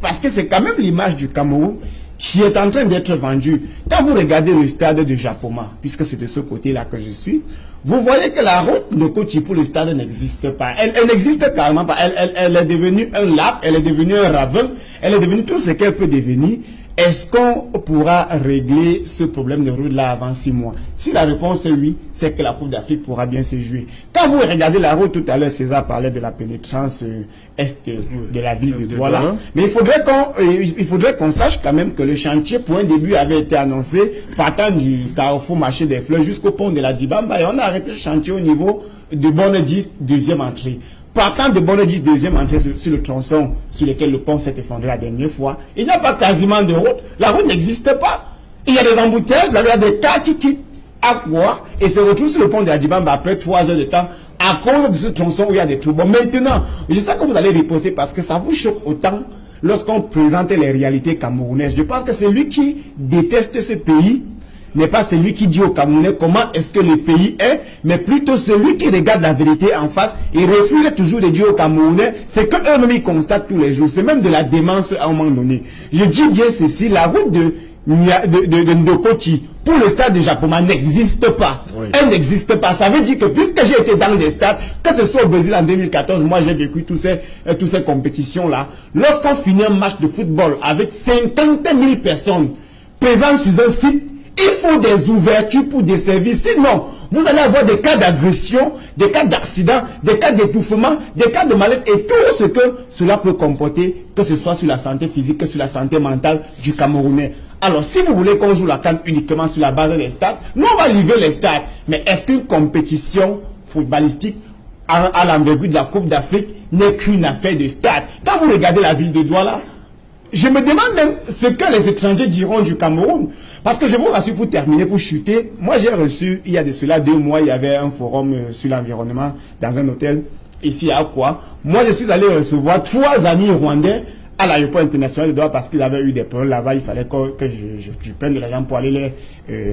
Parce que c'est quand même l'image du Cameroun qui est en train d'être vendue. Quand vous regardez le stade de Japoma, puisque c'est de ce côté-là que je suis, vous voyez que la route de Kochi pour le stade n'existe pas. Elle n'existe carrément pas. Elle est devenue un lac, elle est devenue un ravin, elle est devenue tout ce qu'elle peut devenir. Est-ce qu'on pourra régler ce problème de route-là avant 6 mois? Si la réponse est oui, c'est que la Coupe d'Afrique pourra bien se jouer. Quand vous regardez la route, tout à l'heure, César parlait de la pénétrance est de la ville de Douala. Mais il faudrait qu'on sache quand même que le chantier, pour un début, avait été annoncé partant du carrefour marché des Fleurs jusqu'au pont de la Djibamba. Et on a arrêté le chantier au niveau de Bonne 10, deuxième entrée. Partant de Bonne 10, deuxième entrée sur le tronçon sur lequel le pont s'est effondré la dernière fois, il n'y a pas quasiment de route. La route n'existe pas. Il y a des embouteillages, là, il y a des cars qui quittent Akwa et se retrouvent sur le pont de la Djibamba après 3 heures de temps à cause de ce tronçon où il y a des trous. Bon, maintenant, je sais que vous allez riposter parce que ça vous choque autant lorsqu'on présente les réalités camerounaises. Je pense que c'est lui qui déteste ce pays n'est pas celui qui dit aux Camerounais comment est-ce que le pays est, mais plutôt celui qui regarde la vérité en face et refuse toujours de dire aux Camerounais ce qu'eux-mêmes ils constatent tous les jours. C'est même de la démence à un moment donné. Je dis bien ceci, la route de Ndokochi pour le stade de Japoma n'existe pas. Oui. Elle n'existe pas. Ça veut dire que puisque j'ai été dans des stades, que ce soit au Brésil en 2014, moi j'ai vécu toutes ces compétitions-là. Lorsqu'on finit un match de football avec 50 000 personnes présentes sur un site, il faut des ouvertures pour des services. Sinon, vous allez avoir des cas d'agression, des cas d'accident, des cas d'étouffement, des cas de malaise et tout ce que cela peut comporter, que ce soit sur la santé physique, que sur la santé mentale du Camerounais. Alors, si vous voulez qu'on joue la CAN uniquement sur la base des stades, nous on va livrer les stades. Mais est-ce qu'une compétition footballistique à l'envergure de la Coupe d'Afrique n'est qu'une affaire de stade? Quand vous regardez la ville de Douala, je me demande même ce que les étrangers diront du Cameroun. Parce que je vous rassure, pour terminer, pour chuter, moi j'ai reçu, il y a de cela 2 mois, il y avait un forum sur l'environnement dans un hôtel ici à Akwa. Moi je suis allé recevoir 3 amis rwandais à l'aéroport international de Douala parce qu'ils avaient eu des problèmes là-bas. Il fallait que je prenne de l'argent pour aller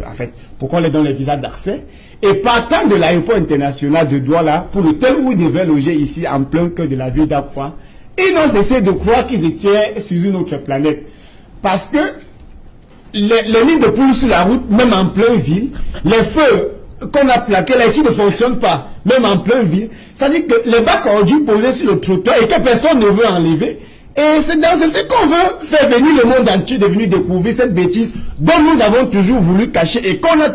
en fait, pour qu'on les donne les visas d'accès. Et partant de l'aéroport international de Douala, pour l'hôtel où ils devaient loger ici en plein cœur de la ville d'Akwa, ils n'ont cessé de croire qu'ils étaient sur une autre planète. Parce que les lignes de poules sur la route, même en pleine ville, les feux qu'on a plaqués là qui ne fonctionnent pas, même en pleine ville, ça dit que les bacs ordures posés sur le trottoir et que personne ne veut enlever. Et c'est ce qu'on veut faire venir le monde entier de venir découvrir cette bêtise dont nous avons toujours voulu cacher et qu'on a